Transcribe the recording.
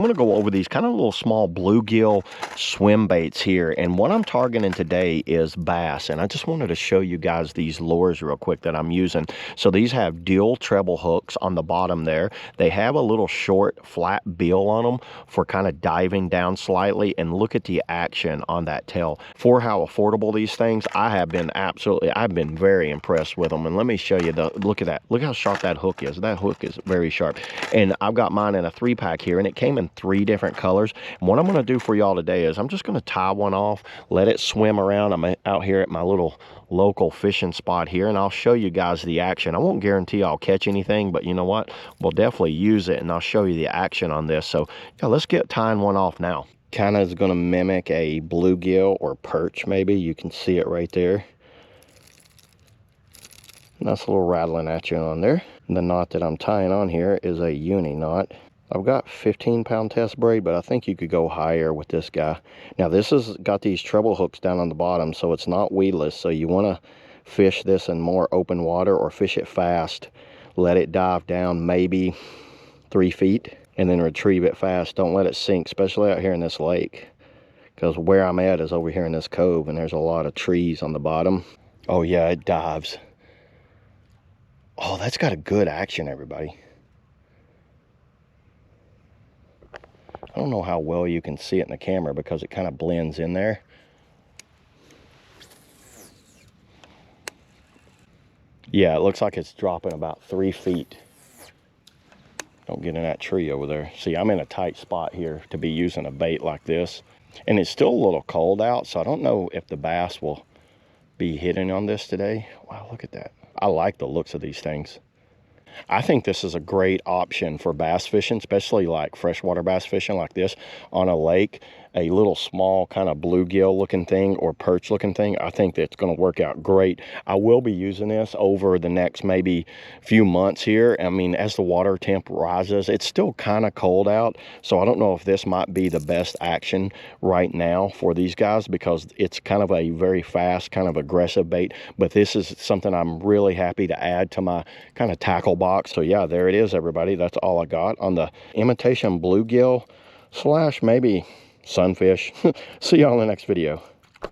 I'm going to go over these kind of little small bluegill swim baits here, and what I'm targeting today is bass, and I just wanted to show you guys these lures real quick that I'm using. So these have dual treble hooks on the bottom there. They have a little short flat bill on them for kind of diving down slightly, and look at the action on that tail. For how affordable these things, I've been very impressed with them. And let me show you look at that. Look how sharp that hook is. That hook is very sharp. And I've got mine in a 3-pack here, and it came in 3 different colors. And what I'm going to do for y'all today is I'm just going to tie one off, let it swim around. I'm out here at my little local fishing spot here, and I'll show you guys the action. I won't guarantee I'll catch anything, but you know what? We'll definitely use it, and I'll show you the action on this. So yeah, let's get tying one off now. Kind of is going to mimic a bluegill or perch maybe. You can see it right there. Nice little rattling action on there. The knot that I'm tying on here is a uni knot. I've got 15-pound test braid, but I think you could go higher with this guy. Now this has got these treble hooks down on the bottom, so it's not weedless. So you want to fish this in more open water or fish it fast. Let it dive down maybe 3 feet and then retrieve it fast. Don't let it sink, especially out here in this lake, because where I'm at is over here in this cove, and there's a lot of trees on the bottom. Oh yeah, it dives. Oh, that's got a good action, everybody. I don't know how well you can see it in the camera because it kind of blends in there. Yeah, it looks like it's dropping about 3 feet. Don't get in that tree over there. See, I'm in a tight spot here to be using a bait like this. And it's still a little cold out, so I don't know if the bass will be hitting on this today. Wow, look at that. I like the looks of these things. I think this is a great option for bass fishing, especially like freshwater bass fishing like this on a lake. A little small kind of bluegill looking thing or perch looking thing, I think that's going to work out great. I will be using this over the next maybe few months here. I mean, as the water temp rises, it's still kind of cold out, so I don't know if this might be the best action right now for these guys, because it's kind of a very fast, kind of aggressive bait. But this is something I'm really happy to add to my kind of tackle box. So yeah, there it is, everybody. That's all I got on the imitation bluegill / maybe sunfish. See y'all in the next video.